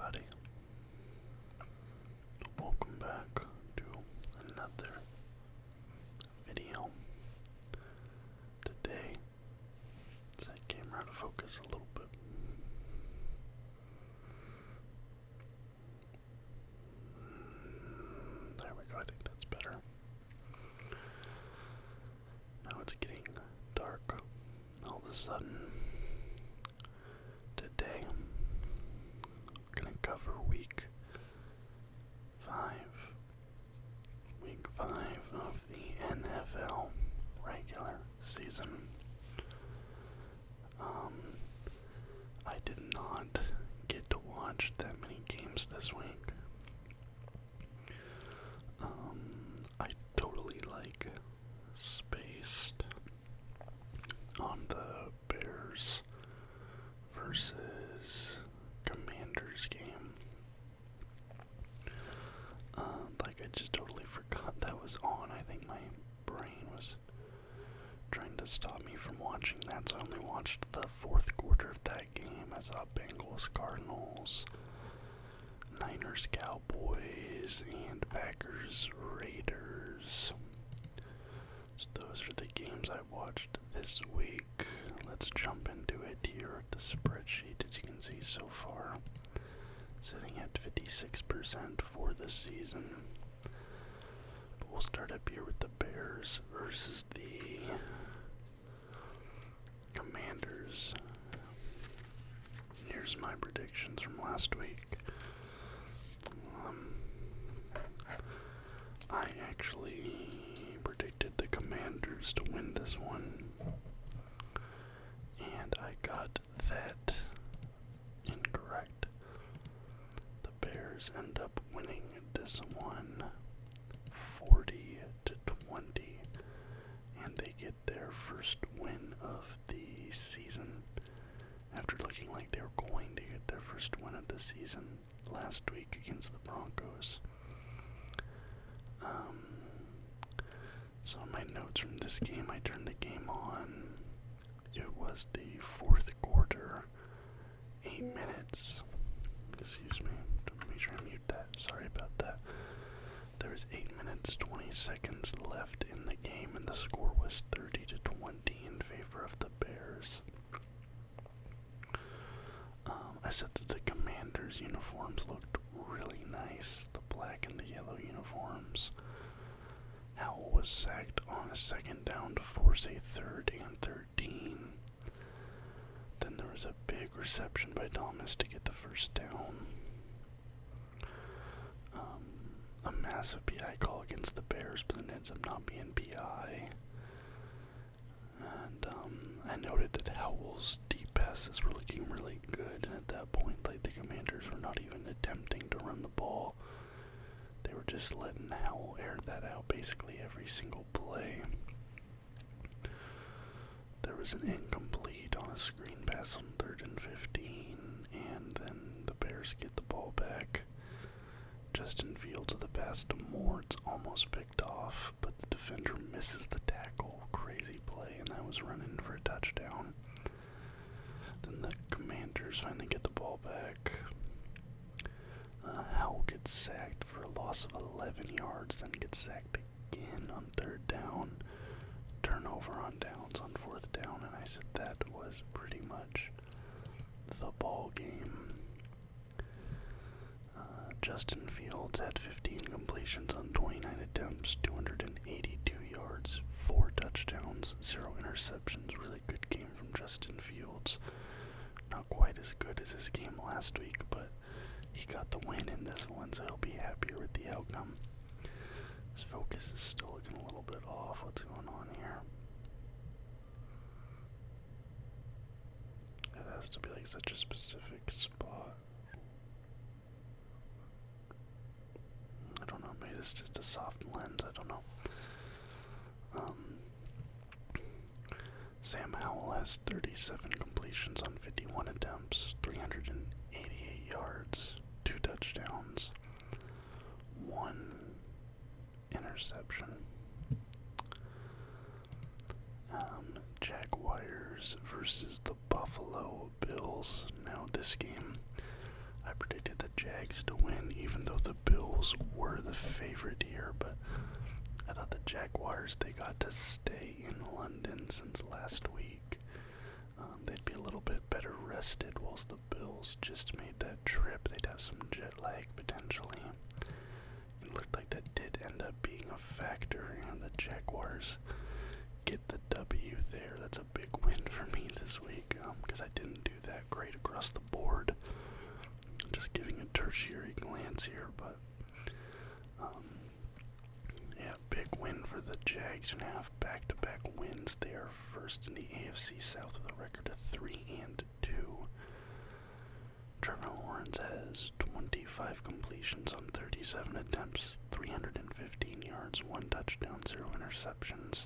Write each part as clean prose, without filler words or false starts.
everybody. Welcome back to another video. Today, set camera out of focus a little bit. There we go, I think that's better. Now it's getting dark all of a sudden. Today, we're going to cover week 5 of the NFL regular season. I did not get to watch that many games this week. I totally spaced on the Bears versus Commanders game. I just totally forgot that was on. I think my brain was trying to stop me from watching that, so I only watched the fourth quarter of that game. I saw Bengals, Cardinals, Niners, Cowboys, and Packers, Raiders. So those are the games I watched this week. Let's jump into it here at the spreadsheet. As you can see so far, sitting at 56% for the season. But we'll start up here with the Bears versus the Commanders. Here's my predictions from last week. I actually predicted the Commanders to win this one, and I got that incorrect. The Bears end up winning this one 40-20, and they get their first win of the season after looking like they were going to get their first win of the season last week against the Broncos. So in my notes from this game, I turned the game on. It was the fourth quarter, 8 minutes. Excuse me, make sure I mute that. Sorry about that. There was 8 minutes, 20 seconds left in the game, and the score was 30-20 in favor of the Bears. I said that the Commanders' uniforms looked really nice, the black and the yellow uniforms. Howell was sacked on a second down to force a 3rd and 13. Then there was a big reception by Thomas to get the first down. A massive PI call against the Bears, but it ends up not being PI. And I noted that Howell's deep passes were looking really good, and at that point, the Commanders were not even attempting to run the ball. They were just letting Howell air that out basically every single play. There was an incomplete on a screen pass on 3rd and 15, and then the Bears get the ball back. Justin Fields with the pass to Moore, it's almost picked off, but the defender misses the tackle. Crazy play, and that was running for a touchdown. Then the Commanders finally get the ball back. Howell gets sacked for a loss of 11 yards, then gets sacked again on 3rd down. Turnover on downs on 4th down, and I said that was pretty much the ball game. Justin Fields had 15 completions on 29 attempts, 282 yards, 4 touchdowns, 0 interceptions. Really good game from Justin Fields. Not quite as good as his game last week, but he got the win in this one, so he'll be happier with the outcome. His focus is still looking a little bit off. What's going on here? It has to be such a specific spot. I don't know, maybe this is just a soft lens, I don't know. Sam Howell has 37 completions on 51 attempts, 388 yards, 2 touchdowns, 1 interception. Jaguars versus the Buffalo Bills. Now this game, I predicted the Jags to win, even though the Bills were the favorite here, but I thought the Jaguars, they got to stay in London since last week. They'd be a little bit better rested, whilst the Bills just made that trip. They'd have some jet lag potentially. It looked like that did end up being a factor, and the Jaguars get the W there. That's a big win for me this week, because I didn't do that great across the board. Just giving a tertiary glance here, but yeah, big win for the Jags, and have back-to-back wins. They are first in the AFC South with a record of 3-2. Trevor Lawrence has 25 completions on 37 attempts, 315 yards, 1 touchdown, 0 interceptions.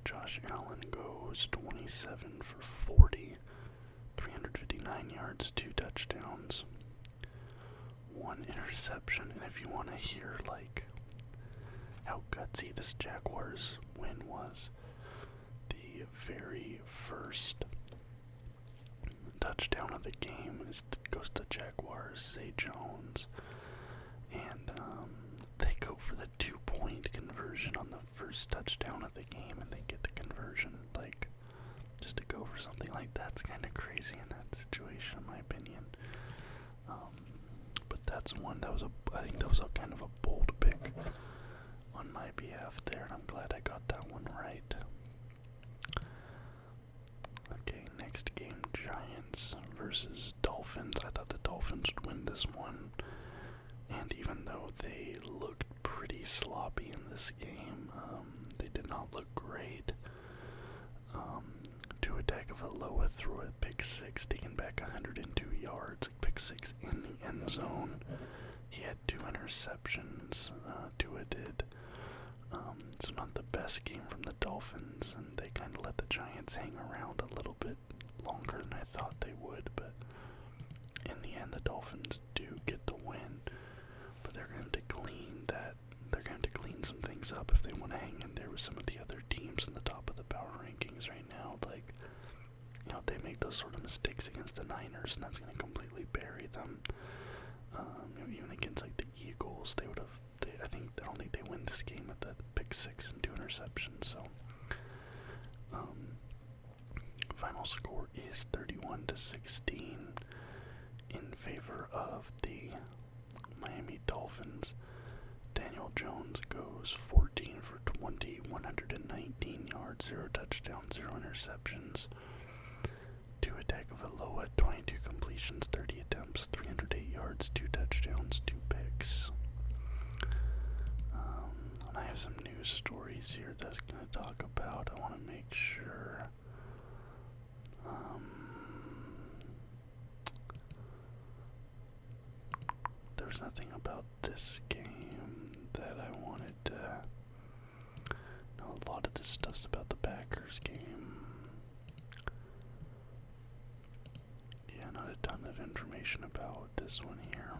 Josh Allen goes 27 for 40, 359 yards, 2 touchdowns, 1 interception. And if you want to hear, like, how gutsy this Jaguars win was, the very first touchdown of the game goes to Jaguars, Zay Jones, and they go for the 2-point conversion on the first touchdown of the game, and they get the conversion. Like, just to go for something like that's kind of crazy in that situation, in my opinion. But that's one I think that was a kind of a bold pick on my behalf there, and I'm glad I got that one right. Okay, next game, Giants versus Dolphins. I thought the Dolphins would win this one, and even though they looked pretty sloppy in this game, they did not look great. Tua Tagovailoa threw a pick six, taking back 102 yards, a pick six in the end zone. He had 2 interceptions, Tua did. So not the best game from the Dolphins, and they kind of let the Giants hang around a little bit longer than I thought they would, but in the end the Dolphins do get the win. But they're going to clean some things up if they want to hang in there with some of the other teams in the top of the power rankings right now. Like, you know, they make those sort of mistakes against the Niners, and that's going to completely bury them. You know, even against like the Eagles, they would have. I don't think they win this game with that pick six and 2 interceptions. So, final score is 31-16 in favor of the Miami Dolphins. Daniel Jones goes 14 for 20, 119 yards, 0 touchdowns, 0 interceptions. Tua Tagovailoa, 22 completions, 30 attempts, 308 yards, 2 touchdowns, 2 picks. And I have some news stories here that I was going to talk about. I want to make sure. There's nothing about this game that I wanted to know. A lot of this stuff's about the Packers game. Yeah, not a ton of information about this one here.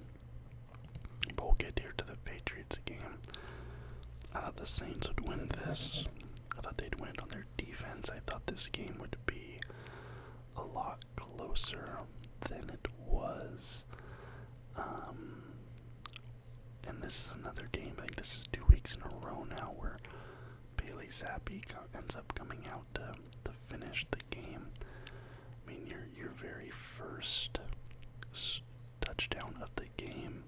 But we'll get here to the Patriots game. I thought the Saints would win this. I thought they'd win it on their defense. I thought this game would be a lot closer than it was. And this is another game. I think this is 2 weeks in a row now where Bailey Zappi ends up coming out to finish the game. I mean, your very first touchdown of the game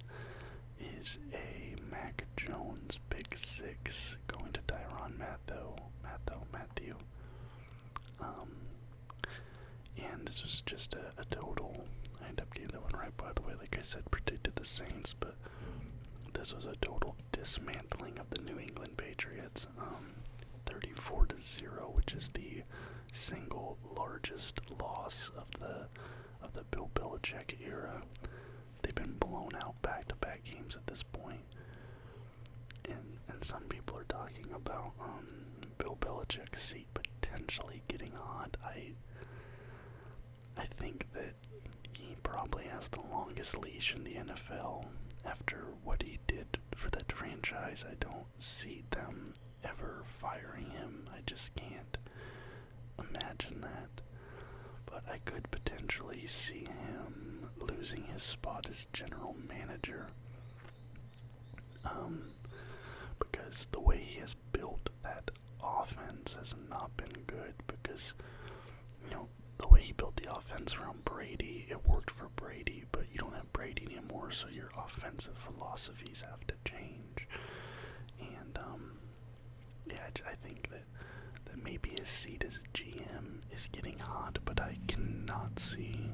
is a Mac Jones pick six going to Tyrann Mathieu. And this was just a total. I ended up getting that one right, by the way. Like I said, predicted the Saints, but this was a total dismantling of the New England Patriots. 34-0, which is the single largest loss of the Bill Belichick era. They've been blown out back-to-back games at this point. And some people are talking about Bill Belichick's seat potentially getting hot. I think that he probably has the longest leash in the NFL. After what he did for that franchise, I don't see them ever firing him. I just can't imagine that. But I could potentially see him losing his spot as general manager. Because the way he has built that offense has not been good. Because, the way he built the offense around Brady, it worked for Brady, but you don't have Brady anymore, so your offensive philosophies have to change. And, I think that maybe his seat as a GM is getting hot, but I cannot see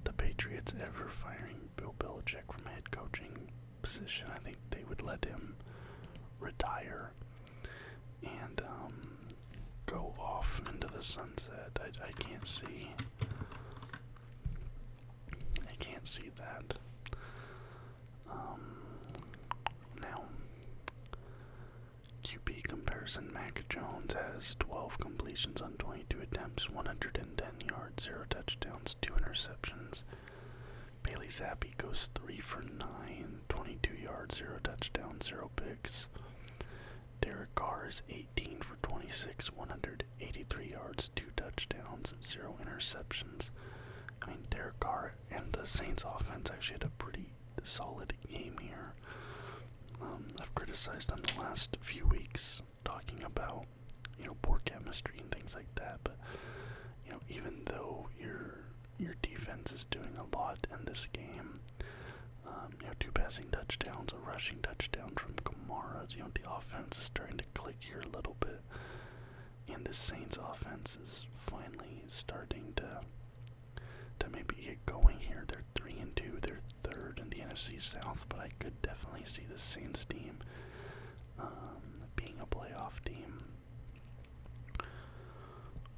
the Patriots ever firing Bill Belichick from a head coaching position. I think they would let him retire and go off into the sunset. I can't see that. Now, QB comparison: Mac Jones has 12 completions on 22 attempts, 110 yards, 0 touchdowns, 2 interceptions. Bailey Zappi goes 3 for 9, 22 yards, 0 touchdowns, 0 picks. Derek Carr is 18 for 26, 183 yards, 2 touchdowns, 0 interceptions. I mean, Derek Carr and the Saints offense actually had a pretty solid game here. I've criticized them the last few weeks, talking about, poor chemistry and things like that, but, even though your defense is doing a lot in this game, 2 passing touchdowns, a rushing touchdown from Kamara, the offense is starting to click here a little bit, and the Saints offense is finally starting to maybe get going here. They're 3-2, they're third in the NFC South, but I could definitely see the Saints team being a playoff team.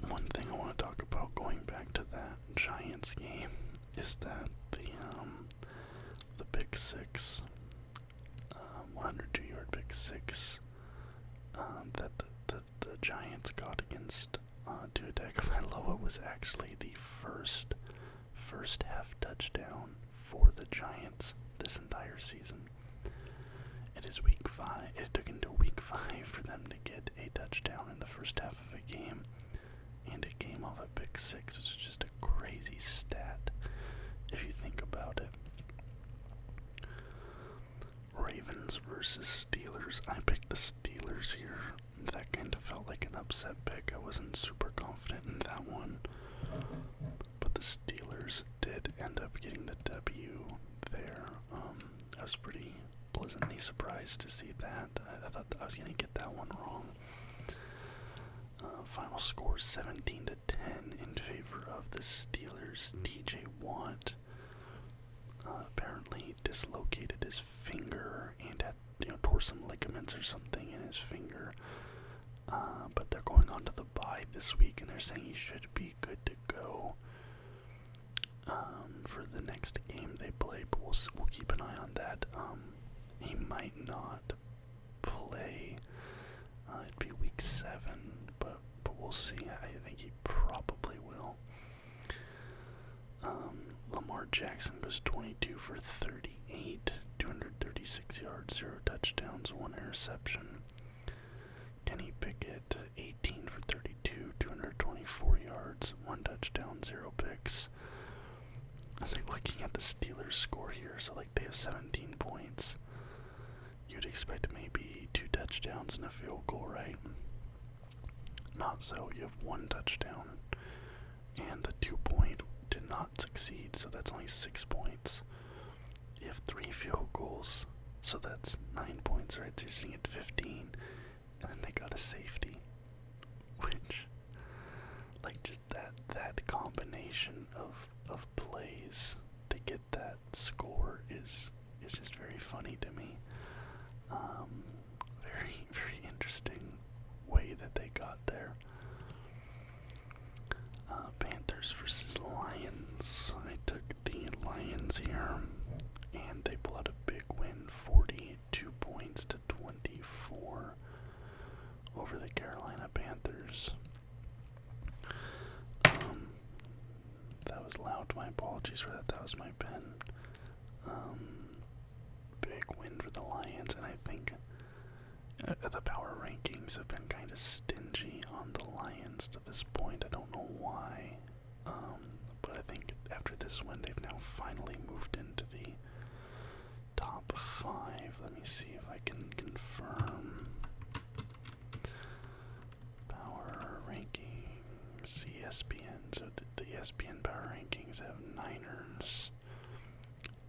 One thing I want to talk about going back to that Giants game is that the pick six, 102-yard pick six, that the Giants got against Tua Tagovailoa was actually the first half touchdown for the Giants this entire season. It is week 5. It took until week 5 for them to get a touchdown in the first half of a game, and it came off a pick six. It's just a crazy stat if you think about it. Ravens versus Steelers. I picked the Steelers here. That kind of felt like an upset pick. I wasn't super confident in that one. But the Steelers did end up getting the W there. I was pretty pleasantly surprised to see that. I thought I was going to get that one wrong. Final score 17-10 in favor of the Steelers. TJ Watt apparently dislocated his finger and had, tore some ligaments or something in his finger. But they're going on to the bye this week, and they're saying he should be good to go for the next game they play. But we'll keep an eye on that. He might not play. It'd be week 7, but we'll see. I think he probably will. Lamar Jackson goes 22 for 38, 236 yards, 0 touchdowns, 1 interception. Kenny Pickett, 18 for 32, 224 yards, 1 touchdown, 0 picks. I think looking at the Steelers score here, so they have 17 points. You'd expect maybe 2 touchdowns and a field goal, right? Not so. You have 1 touchdown, and the 2-point did not succeed, so that's only 6 points. You have 3 field goals, so that's 9 points, right? So you're sitting at 15, and then they got a safety, which, just that combination of plays to get that score is just very funny to me. Very, very interesting way that they got there. Panthers versus Lions. I took the Lions here, and they pull out a big win, 42 points to 24 over the Carolina Panthers. That was loud. My apologies for that. That was my pen. Big win for the Lions, and I think the power rankings have been kind of stingy on the Lions to this point. I don't know why, but I think after this win, they've now finally moved into the top 5. Let me see if I can confirm. Power rankings, ESPN. So the ESPN Power Rankings have Niners,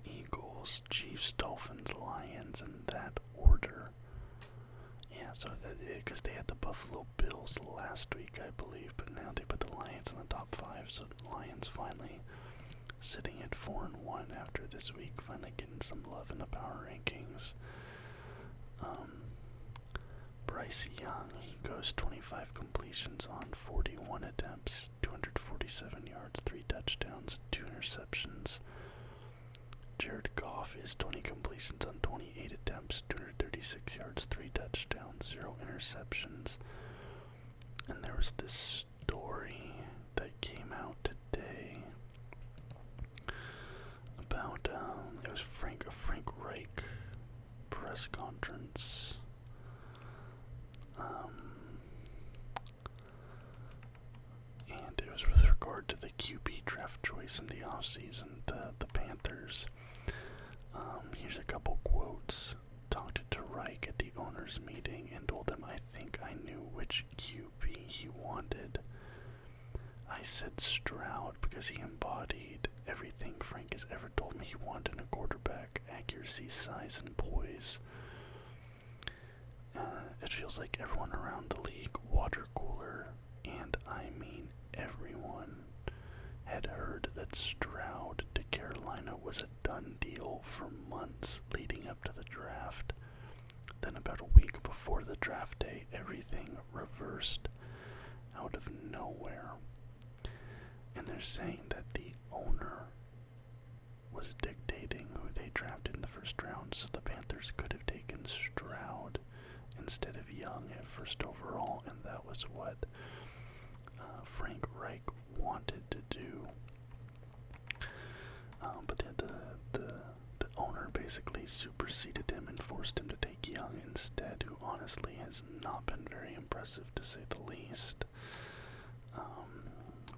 Eagles, Chiefs, Dolphins, Lions, in that order. Yeah, so because they had the Buffalo Bills last week, I believe, but now they put the Lions in the top 5. So the Lions finally sitting at 4-1 after this week, finally getting some love in the power rankings. Bryce Young, he goes 25 completions on 41 attempts, 247 yards, 3 touchdowns, 2 interceptions. Jared Goff is 20 completions on 28 attempts, 236 yards, 3 touchdowns, 0 interceptions. And there was this story that came out today about, it was a Frank Reich press conference. And it was with regard to the QB draft choice in the offseason, the Panthers. Here's a couple quotes. Talked to Reich at the owners' meeting and told him I think I knew which QB he wanted. I said Stroud because he embodied everything Frank has ever told me he wanted in a quarterback: accuracy, size, and poise. It feels like everyone around the league, water cooler, and I mean everyone, had heard that Stroud to Carolina was a done deal for months leading up to the draft. Then about a week before the draft day, everything reversed out of nowhere. And they're saying that the owner was dictating who they drafted in the first round, so the Panthers could have taken Stroud instead of Young at first overall, and that was what Frank Reich wanted to do. But the owner basically superseded him and forced him to take Young instead, who honestly has not been very impressive to say the least.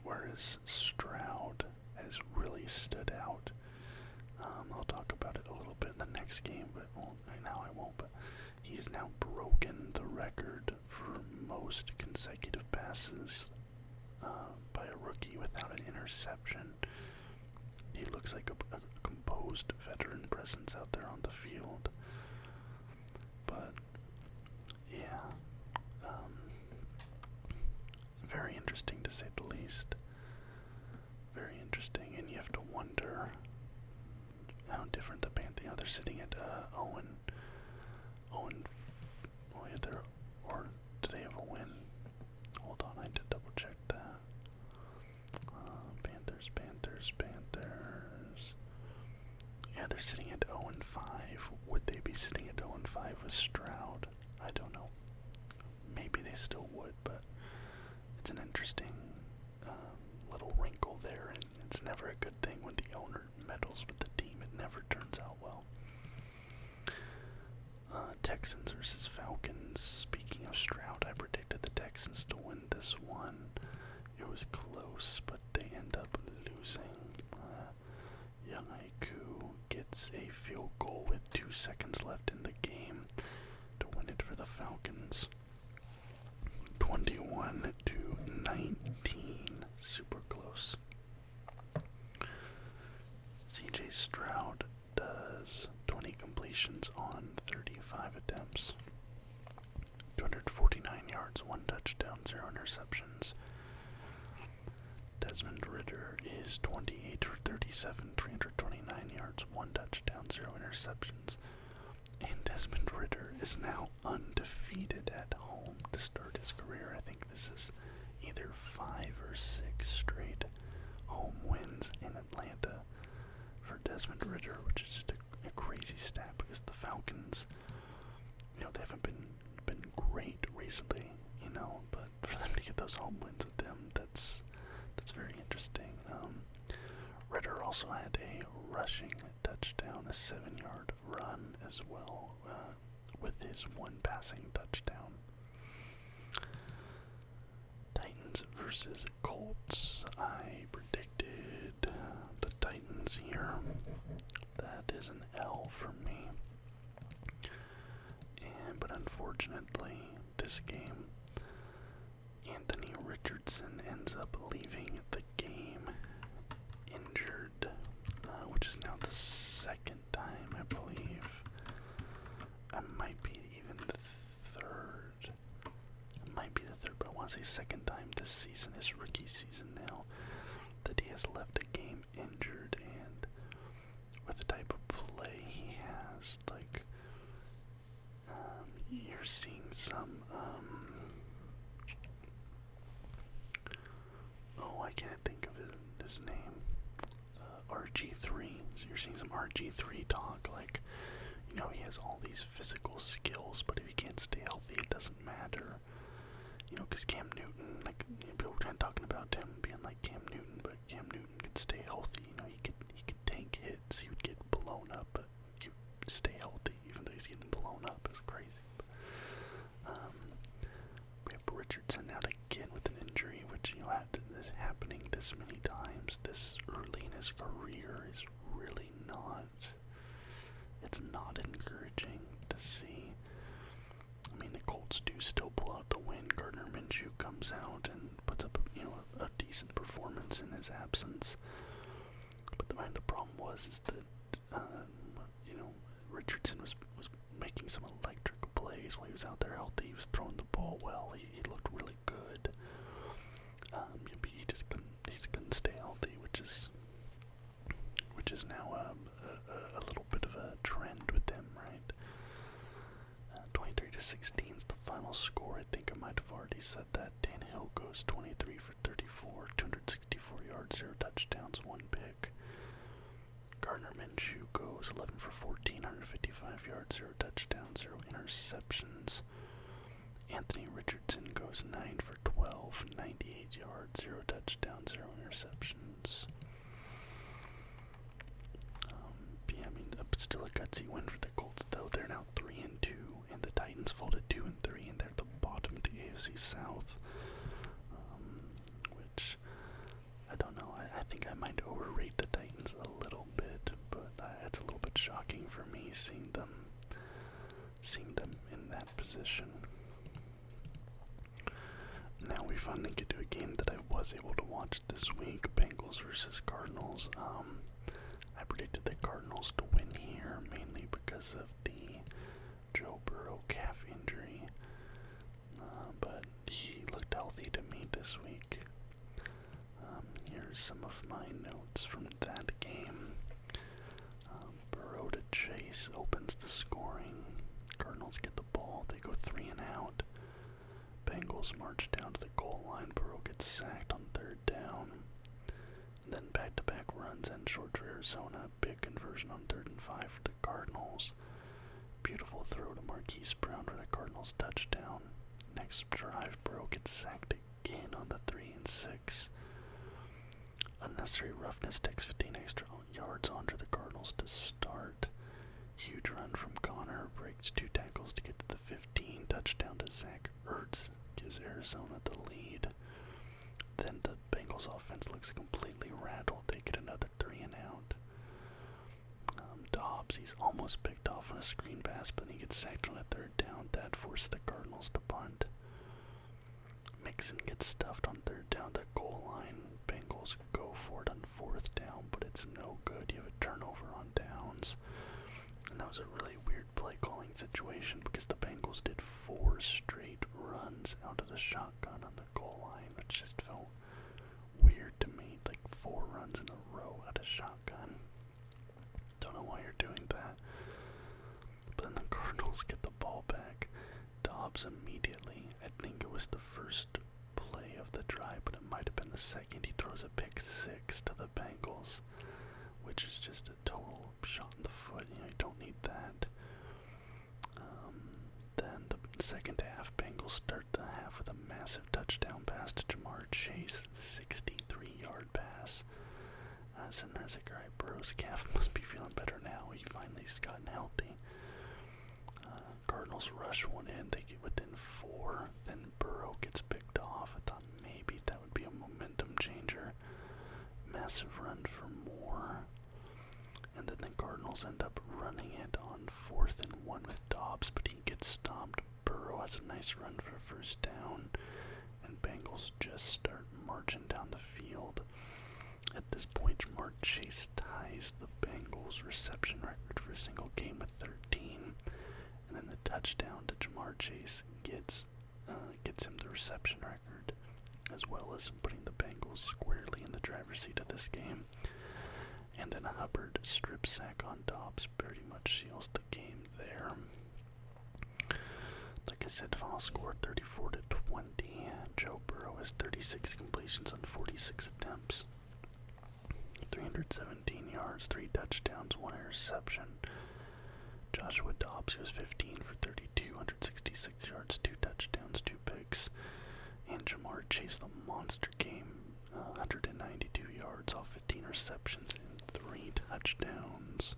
Whereas Stroud has really stood out. I'll talk about it a little bit in the next game, but right now I won't. But he's now broken the record for most consecutive passes by a rookie without an interception. He looks like a composed veteran presence out there on the field. But, yeah, very interesting to say the least. Very interesting, and you have to wonder how different the Panthers, they're sitting at 0 oh yeah, or do they have a win? Hold on, I had to double check that. Panthers. Yeah, they're sitting at 0-5. Would they be sitting at 0-5 with Stroud? I don't know. Maybe they still would, but it's an interesting little wrinkle there, and it's never a good thing when the owner meddles with the team. It never turns out well. Texans versus Falcons. Speaking of Stroud, I predicted the Texans to win this one. It was close, but they end up losing. Young Haiku gets a field goal with 2 seconds left in the game to win it for the Falcons. 21-19. Super close. CJ Stroud does 20 completions on 35 attempts. 249 yards, 1 touchdown, 0 interceptions. Desmond Ridder is 28 for 37, 329 yards, 1 touchdown, 0 interceptions. And Desmond Ridder is now undefeated at home to start his career. I think this is either 5 or 6 straight home wins in Atlanta for Desmond Ridder, which is just a crazy stat because the Falcons, they haven't been great recently, but for them to get those home wins with them, that's very interesting. Ridder also had a rushing touchdown, a 7-yard run as well, with his 1 passing touchdown. Titans versus Colts. I predicted the Titans here. that is an L for me. But unfortunately, this game, Anthony Richardson ends up leaving the game injured, which is now the second time, I believe. It might be even the third. It might be the third, but I want to say second time this season, his rookie season now, that he has left a game injured. And with the type of play he has, like, you're seeing some, I can't think of his name, RG3, so you're seeing some RG3 talk, like, he has all these physical skills, but if he can't stay healthy, it doesn't matter, because Cam Newton, like, people were kind of talking about him being like Cam Newton, but Cam Newton could stay healthy, he could tank hits, he would get blown up, but he would stay healthy, even though he's getting blown up. It's crazy. We have Richardson out again with an injury, which, happening this many times, this early in his career is really not, it's not encouraging to see. I mean, the Colts do still pull out the win. Gardner Minshew comes out and puts up, a decent performance in his absence. But the problem is that, Richardson was making some electric plays while he was out there healthy. He was throwing the ball well. He looked really good. He just couldn't stay healthy, which is now a little bit of a trend with him, right? 23-16 is the final score. I think I might have already said that. Tannehill goes 23 for 34, 264 yards, 0 touchdowns, 1 pick. Gardner Minshew goes 11 for 14, 155 yards, 0 touchdowns, 0 interceptions. Anthony Richardson goes 9 for 12, 98 yards, 0 touchdowns, 0 interceptions. Still a gutsy win for the Colts, though. They're now 3-2, and the Titans fall to 2-3, and they're at the bottom of the AFC South. Which, I don't know, I think I might overrate the Titans a little bit, but it's a little bit shocking for me seeing them in that position. Now we finally get to a game that I was able to watch this week, Bengals versus Cardinals. I predicted the Cardinals to win here, mainly because of the Joe Burrow calf injury, but he looked healthy to me this week. Here's some of my notes from that game. Burrow to Chase opens the scoring. Cardinals get the ball, they go 3 and out. Bengals march down to the goal line, Burrow gets sacked on 3rd down. Then back-to-back runs and short for Arizona. Big conversion on 3rd and 5 for the Cardinals. Beautiful throw to Marquise Brown for the Cardinals touchdown. Next drive, Burrow gets sacked again on the 3 and 6. Unnecessary roughness takes 15 extra yards onto the Cardinals to start. Huge run from Connor. Breaks 2 tackles to get to the 15. Touchdown to Zach Ertz. Gives Arizona the lead. Then the Bengals offense looks completely rattled. They get another 3 and out. Dobbs, he's almost picked off on a screen pass, but he gets sacked on a 3rd down. That forced the Cardinals to punt. Mixon gets stuffed on 3rd down. The goal line. Bengals go for it on 4th down, but it's no good. You have a turnover on downs. And that was a really weird play calling situation because the Bengals did 4 straight runs out of the shotgun on the goal line, which just felt weird to me. Like 4 runs in a row out of shotgun. Don't know why you're doing that. But then the Cardinals get the ball back. Dobbs immediately, I think it was the first play of the drive, but it might have been the second, he throws a pick 6 to the Bengals, which is just a total shot in the foot. You don't need that. Then the second half, Bengals start the half with a massive touchdown pass to Jamar Chase, 63-yard pass. And there's like, alright, Burrow's calf must be feeling better now. He finally's gotten healthy. Cardinals rush one in, they get within 4, then Burrow gets picked off. I thought maybe that would be a momentum changer. Massive run for Moore. And then the Cardinals end up running it on 4th and 1 with Dobbs, but he gets stopped. Burrow has a nice run for a first down, and Bengals just start marching down the field. At this point, Ja'Marr Chase ties the Bengals reception record for a single game with 13, and then the touchdown to Ja'Marr Chase gets him the reception record, as well as putting the Bengals squarely in the driver's seat of this game. And then a Hubbard strip sack on Dobbs pretty much seals the game there. Like I said, final score 34-20. Joe Burrow has 36 completions on 46 attempts, 317 yards, 3 touchdowns, 1 interception. Joshua Dobbs was 15 for 32, 166 yards, 2 touchdowns, 2 picks. And Ja'Marr Chase, the monster game, 192 yards off 15 receptions and 3 touchdowns.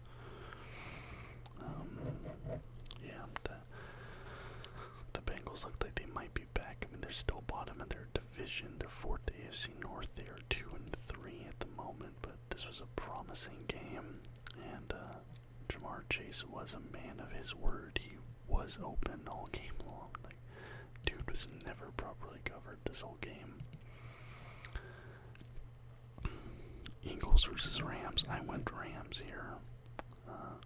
The Bengals look like they might be back. I mean, they're still bottom in their division. They're 4th AFC North. They are 2-3 at the moment, but this was a promising game. And Ja'Marr Chase was a man of his word. He was open all game long. Like, dude was never properly covered this whole game. Eagles versus Rams. I went Rams here.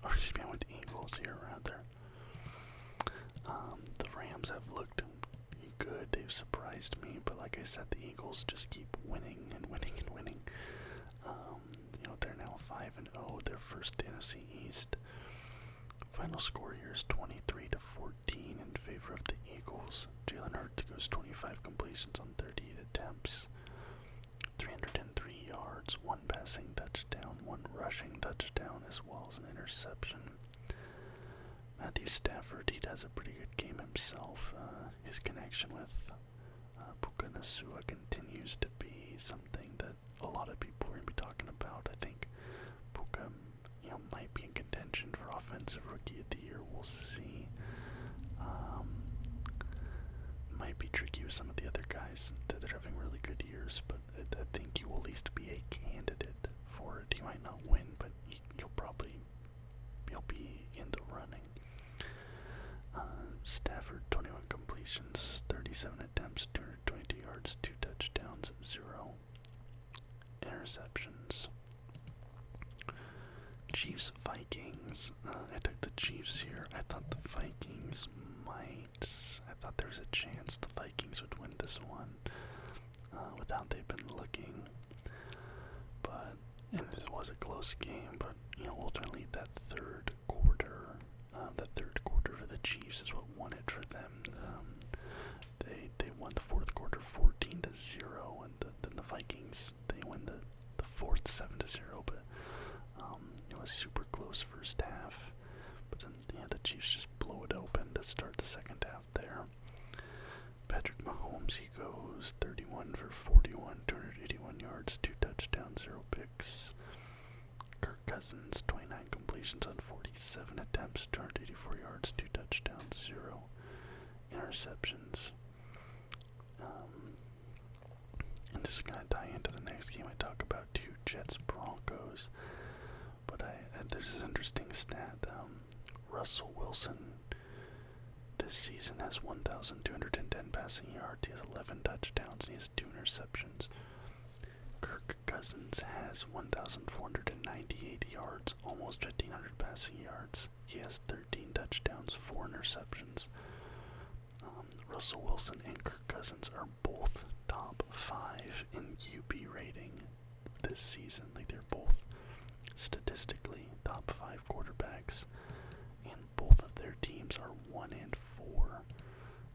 I went Eagles here, rather. The Rams have looked good. They've surprised me, but like I said, the Eagles just keep winning and winning and winning. They're now 5-0. They're first in NFC East. Final score here is 23-14 in favor of the Eagles. Jalen Hurts goes 25 completions on 38 attempts, 303 yards, 1 passing touchdown, 1 rushing touchdown, as well as an interception. Matthew Stafford, he does a pretty good game himself. His connection with Puka Nacua continues to be something that a lot of people are going to be talking about. I think Puka, might be in contention for Offensive Rookie of the Year. We'll see. Might be tricky with some of the other guys that are having really good years, but I think he will at least be a candidate for it. He might not win, but he'll be in the running. Stafford, 21 completions, 37 attempts, 222 yards, 2 touchdowns, 0 interceptions. Chiefs, Vikings. I took the Chiefs here. I thought the Vikings I thought there was a chance the Vikings would win this one with how they've been looking. And this was a close game, but ultimately that third quarter for the Chiefs is what won it for them. They won the fourth quarter 14-0, and then the Vikings, they win the fourth 7-0, but it was super close first half. But then the Chiefs just blow it open to start the second half there. Patrick Mahomes, he goes 31 for 41, 281 yards, 2 touchdowns, 0 picks. Kirk Cousins, 29 completions on 47 attempts, 284 yards, 2 touchdowns, 0 interceptions. And this is going to tie into the next game I talk about too, Jets-Broncos. But there's this interesting stat. Russell Wilson this season has 1,210 passing yards. He has 11 touchdowns and he has 2 interceptions. Kirk Cousins has 1,498 yards, almost 1,500 passing yards. He has 13 touchdowns, 4 interceptions. Russell Wilson and Kirk Cousins are both top 5 in QB rating this season. Like, they're both statistically top 5 quarterbacks, and both of their teams are 1-4.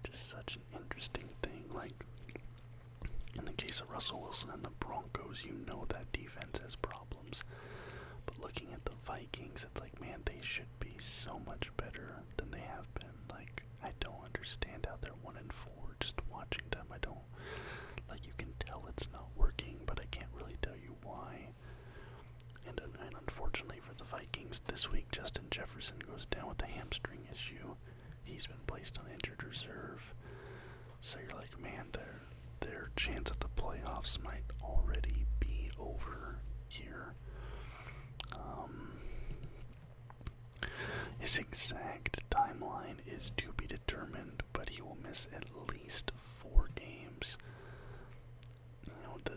Just such an interesting thing. Like, in the case of Russell Wilson and the Broncos, that defense has problems. But looking at the Vikings, it's like, man, they should be so much better than they have been. Like, I don't understand how they're 1-4. Just watching them, you can tell it's not working, but I can't really tell you why. And unfortunately for the Vikings, this week Justin Jefferson goes down with a hamstring issue. He's been placed on injured reserve. So you're like, man, their chance at the playoffs might already be over here. His exact timeline is to be determined, but he will miss at least 4 games. You know, the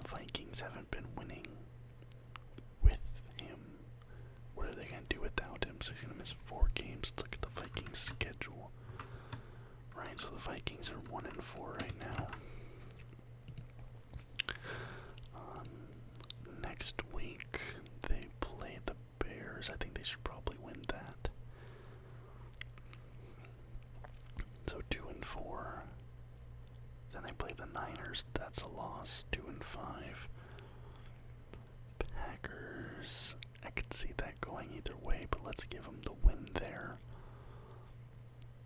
Vikings haven't been winning with him. What are they going to do without him? So he's going to miss 4 games. Let's look at the Vikings' schedule. Right, so the Vikings are 1-4 right now. Next week, they play the Bears. I think they should probably win that. So 2-4. Then they play the Niners. That's a loss. 2-5. Packers. I could see that going either way, but let's give them the win there.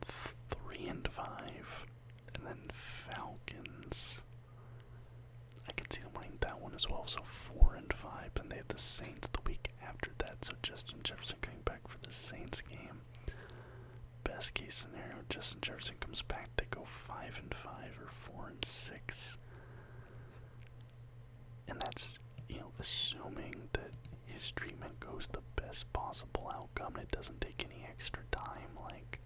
3-5. And then Falcons. I could see them winning that one as well. So 4-5. And they have the Saints the week after that. So Justin Jefferson coming back for the Saints game. Best case scenario, Justin Jefferson comes back, they go 5-5 or 4-6. And that's, you know, assuming that his treatment goes the best possible outcome and it doesn't take any extra time. Like,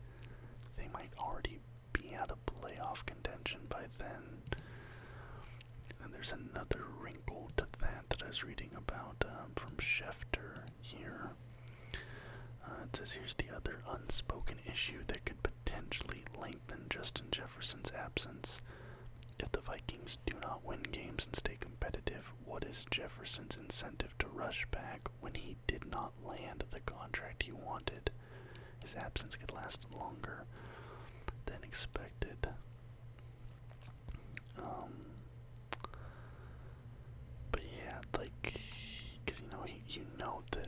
they might already be out of playoff contention by then. And there's another wrinkle to that I was reading about from Schefter here. It says here's the other unspoken issue that could potentially lengthen Justin Jefferson's absence. If the Vikings do not win games and stay competitive, what is Jefferson's incentive to rush back when he did not land the contract he wanted? His absence could last longer than expected. But yeah, like, because you know that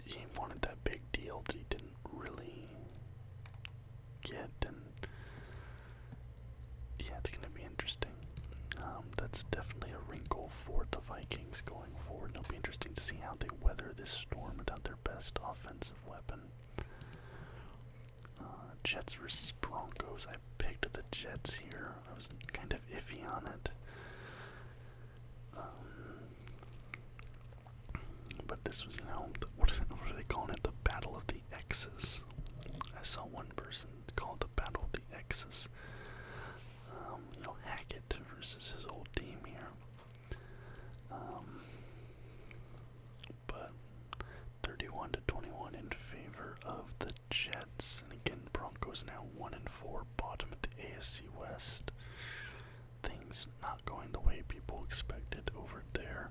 he wanted that big deal that he didn't really get, and yeah, it's gonna be interesting. That's definitely a wrinkle for the Vikings going forward. It'll be interesting to see how they weather this storm without their best offensive weapon. Jets versus Broncos. I picked the Jets here. I was kind of iffy on it. But this was, what are they calling it? The Battle of the X's. I saw one person call it the Battle of the X's. Hackett versus his old team here. But 31-21 in favor of the Jets. And again, Broncos now 1-4, bottom of the AFC West. Things not going the way people expected over there.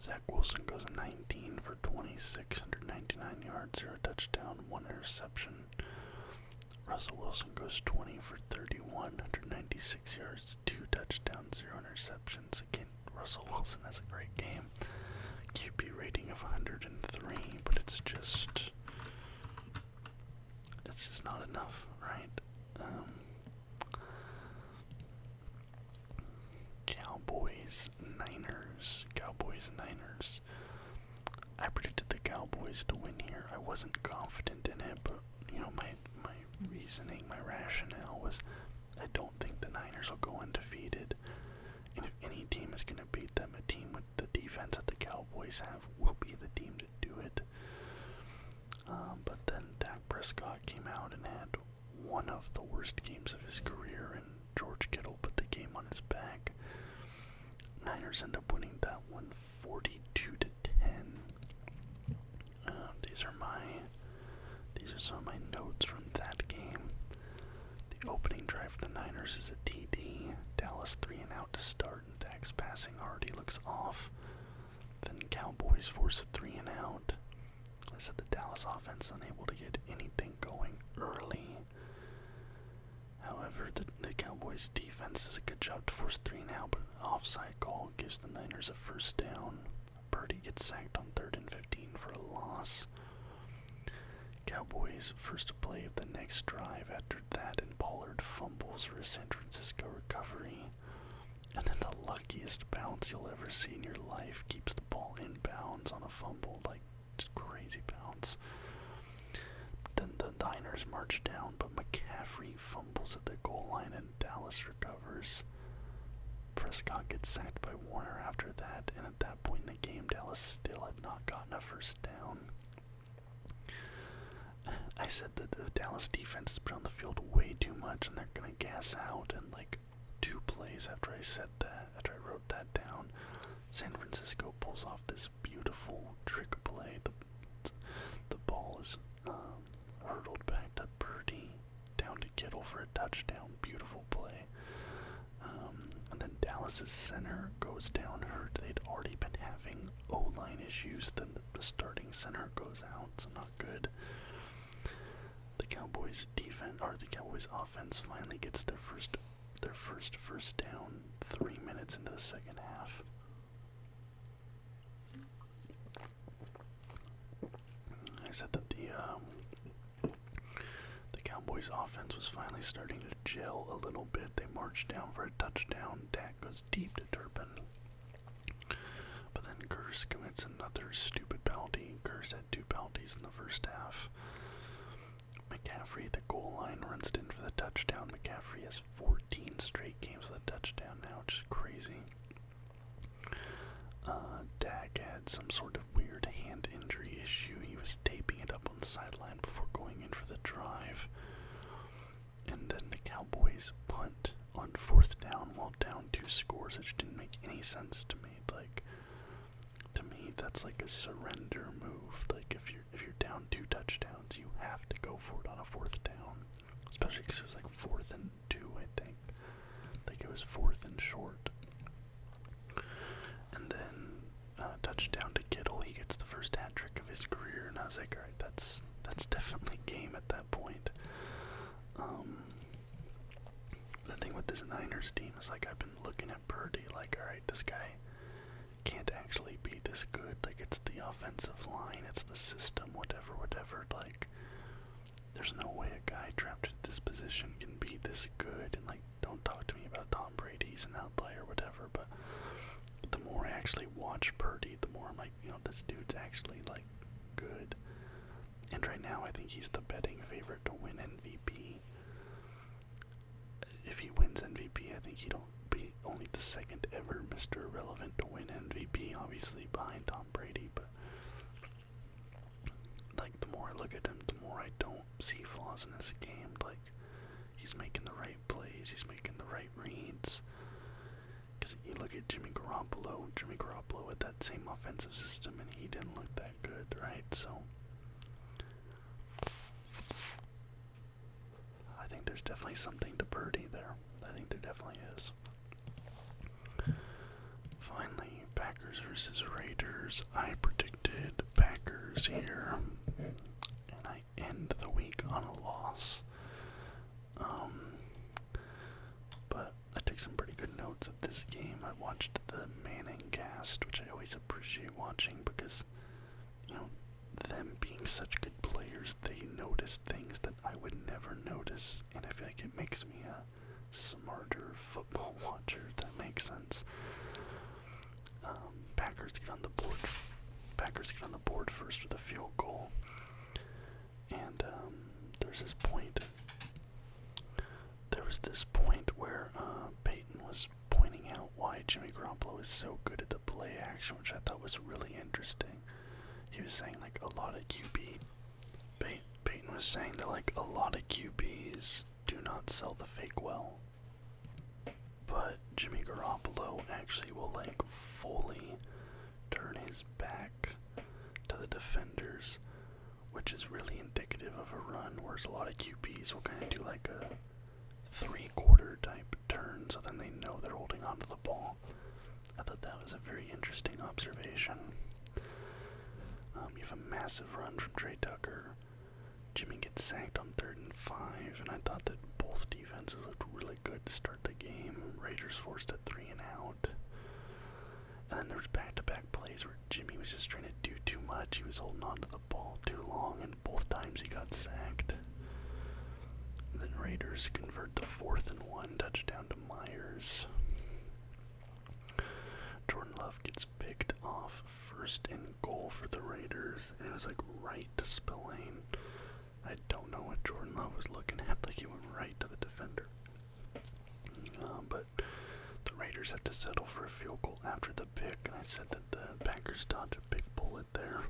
Zach Wilson goes 19 for 26, 199 yards, 0 touchdown, 1 interception. Russell Wilson goes 20 for 31, 196 yards, 2 touchdowns, 0 interceptions. Again, Russell Wilson has a great game. QB rating of 103, but it's just not enough, right? Cowboys, Niners. I predicted the Cowboys to win here. I wasn't confident in it, but my reasoning, my rationale was I don't think the Niners will go undefeated. And if any team is going to beat them, a team with the defense that the Cowboys have will be the team to do it. But then Dak Prescott came out and had one of the worst games of his career, and George Kittle put the game on his back. Niners end up winning that one 42-10. These are some of my notes from that game. The opening drive for the Niners is a TD. Dallas 3-and-out to start, and Dak's passing already looks off. Then Cowboys force a 3-and-out. I said the Dallas offense is unable to get anything going early. However, the Cowboys defense does a good job to force 3-and-out, but an offside call gives the Niners a first down. Purdy gets sacked on 3rd and 15 for a loss. Cowboys first play of the next drive after that, and Pollard fumbles for a San Francisco recovery. And then the luckiest bounce you'll ever see in your life keeps the ball in bounds on a fumble, like just crazy bounce. Then the Niners march down, but McCaffrey fumbles at the goal line and Dallas recovers for Prescott gets sacked by Warner after that, and at that point in the game, Dallas still had not gotten a first down. I said that the Dallas defense has been on the field way too much, and they're gonna gas out. And like 2 plays after I said that, after I wrote that down, San Francisco pulls off this beautiful trick play. The ball is hurdled back to Purdy, down to Kittle for a touchdown. Beautiful play. And then Dallas's center goes down hurt. They'd already been having O-line issues. Then the starting center goes out, so not good. The Cowboys offense finally gets their first down 3 minutes into the second half. I said that the Cowboys offense was finally starting to gel a little bit. They marched down for a touchdown. Dak goes deep to Turpin. But then Kearse commits another stupid penalty. Kearse had 2 penalties in the first half. McCaffrey at the goal line runs it in for the touchdown. McCaffrey has 14 straight games with a touchdown now, which is crazy. Dak had some sort of weird hand injury issue. He was taping it up on the sideline before going in for the drive. And then the Cowboys punt on 4th down while down 2 scores, which didn't make any sense to me. Like, to me, that's like a surrender move. Like, if you're down 2 touchdowns, you have to go for it on a 4th down. Especially because it was like 4th and 2, I think. Like, it was 4th and short. And then touchdown to Kittle. He gets the first hat trick of his career, and I was like, alright, that's definitely game at that point. The thing with this Niners team is, like, I've been looking at Purdy, like, alright, this guy can't actually be this good. Like, it's the offensive line, it's the system, whatever. Like, there's no way a guy drafted this position can be this good. And, like, don't talk to me about Tom Brady, he's an outlier, whatever, but the more I actually watch Purdy, the more I'm like, this dude's actually, like, good. And right now, I think he's the betting favorite to win MVP. If he wins MVP, I think he'll be only the second ever Mr. Irrelevant to win MVP, obviously behind Tom Brady, but like, the more I look at him, the more I don't see flaws in his game. Like, he's making the right plays, he's making the right reads. Because you look at Jimmy Garoppolo with that same offensive system, and he didn't look that good, right? So I think there's definitely something to Purdy there. I think there definitely is. Finally, Packers versus Raiders. I predicted Packers here, and I end the week on a loss. But I took some pretty good notes of this game. I watched the Manning cast, which I always appreciate watching because, them being such good players, they notice things that I would never notice, and I feel like it makes me a smarter football watcher, if that makes sense. Packers get on the board first with a field goal, and there was this point where Peyton was pointing out why Jimmy Garoppolo is so good at the play action, which I thought was really interesting. He was saying, like, Peyton was saying that, like, a lot of QBs do not sell the fake well, but Jimmy Garoppolo actually will, like, fully turn his back to the defenders, which is really indicative of a run, whereas a lot of QBs will kind of do, like, a 3/4 type turn, so then they know they're holding onto the ball. I thought that was a very interesting observation. You have a massive run from Trey Tucker. Jimmy gets sacked on 3rd and 5, and I thought that both defenses looked really good to start the game. Raiders forced a 3 and out. And then there was back-to-back plays where Jimmy was just trying to do too much. He was holding on to the ball too long, and both times he got sacked. And then Raiders convert the 4th and 1 touchdown to Myers. Jordan Love gets picked off 1st and goal for the Raiders, and it was like right to Spillane. I don't know what Jordan Love was looking at, like he went right to the defender. But the Raiders Packers have to settle for a field goal after the pick, and I said that the Packers dodged a big bullet there.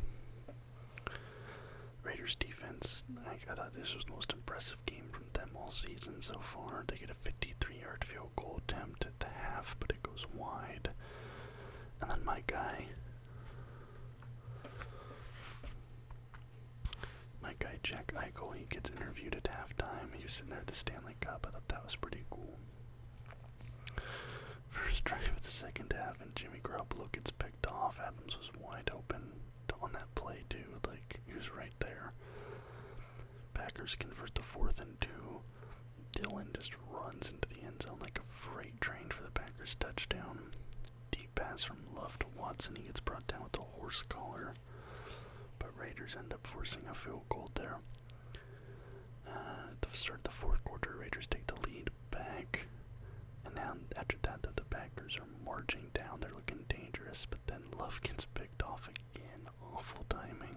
Raiders defense, I thought this was the most impressive game from them all season so far. They get a 53-yard field goal attempt at the half, but it goes wide. And then my guy Jack Eichel, he gets interviewed at halftime. He was sitting there at the Stanley Cup. I thought that was pretty cool. First drive of the second half, and Jimmy Garoppolo gets picked off. Adams was wide open on that play too. Like, he was right there. Packers convert the 4th and 2. Dillon just runs into the end zone like a freight train for the Packers touchdown. Deep pass from Love to Watson. He gets brought down with a horse collar. But Raiders end up forcing a field goal there. At the start of the 4th quarter, Raiders take the lead back. And now after that, the Packers are marching down. They're looking dangerous. But then Love gets picked off again. Awful timing.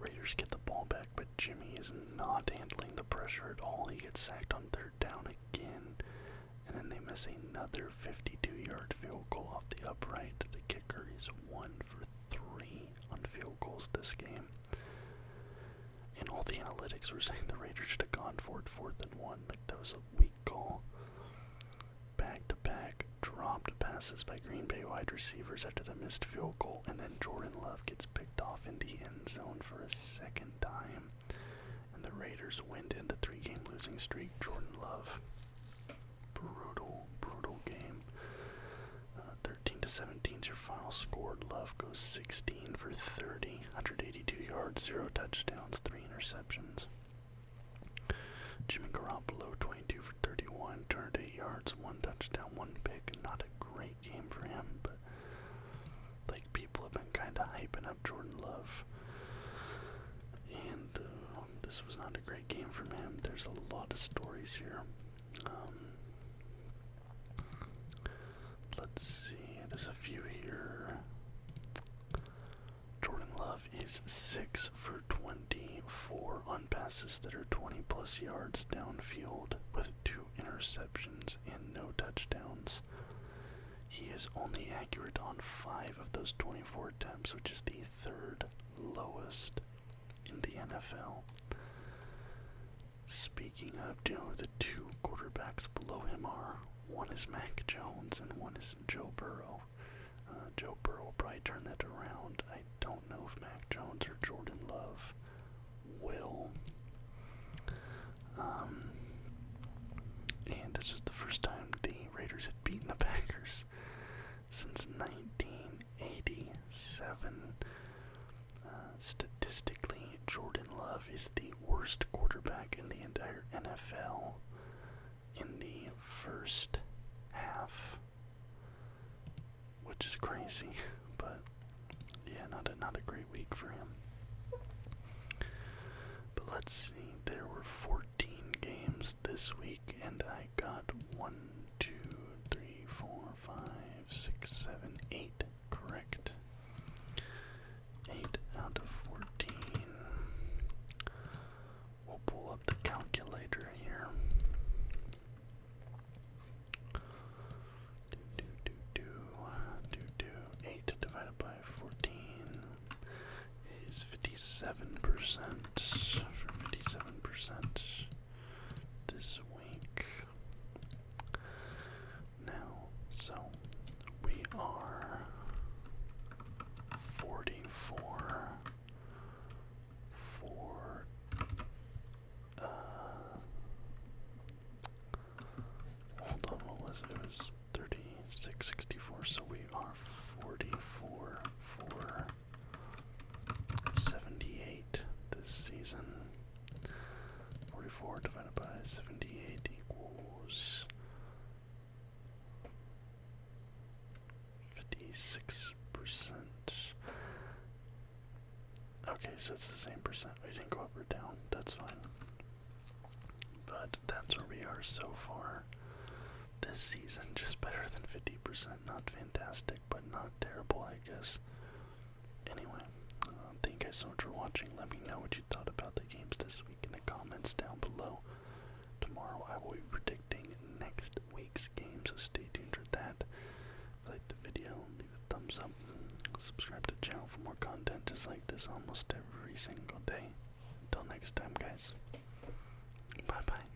Raiders get the ball back, but Jimmy is not handling the pressure at all. He gets sacked on 3rd down again, and then they miss another 52-yard field goal off the upright. The kicker is 1 for 3 on field goals this game. And all the analytics were saying the Raiders should have gone for it 4th and 1. Like, that was a weak call. Back-to-back dropped passes by Green Bay wide receivers after the missed field goal, and then Jordan Love gets picked off in the end zone for a second time, and the Raiders win to end the 3-game losing streak. Jordan Love, brutal game. 13-17 is your final score. Love goes 16 for 30, 182 yards, 0 touchdowns, 3 interceptions. Jimmy Garoppolo, 22 for 31, 208 yards, 1 touchdown, 1 pick. Not a great game for him, but like, people have been kind of hyping up Jordan Love, and this was not a great game from him. There's a lot of stories here. Let's see, there's a few here. Jordan Love is 6 for 24 on passes that are 20 plus yards downfield, with 2 interceptions and no touchdowns. He is only accurate on 5 of those 24 attempts, which is the 3rd lowest in the NFL. Speaking of, do you know who the 2 quarterbacks below him are? One is Mac Jones and one is Joe Burrow. Joe Burrow will probably turn that around. I don't know if Mac Jones or Jordan Love will. And this was the first time the Raiders had beaten the Packers since 1987. Statistically, Jordan Love is the worst quarterback in the entire NFL in the first half, which is crazy. But yeah, not a great week for him. But let's see, there were 14 games this week, and I got 1, 2, 3, 4, 5, 6, 7, 8 correct. 8 out of 14. We'll pull up the calculator here. 8 divided by 14 is 57%. 57% this week. Now, so we are 44 for hold on, what was it? It was 36, 64, so we are 44 for 78 this season. 44 divided by 78 equals 56%. Okay, so it's the same percent. We didn't go up or down. That's fine. But that's where we are so far this season. Just better than 50%. Not fantastic, but not terrible, I guess. Anyway, thank you guys so much for watching. Let me know what you thought about the games this week in the comments down below. Tomorrow I will be predicting next week's games. so stay tuned for that. If you liked the video, leave a thumbs up, subscribe to the channel for more content just like this almost every single day. Until next time, guys, bye bye.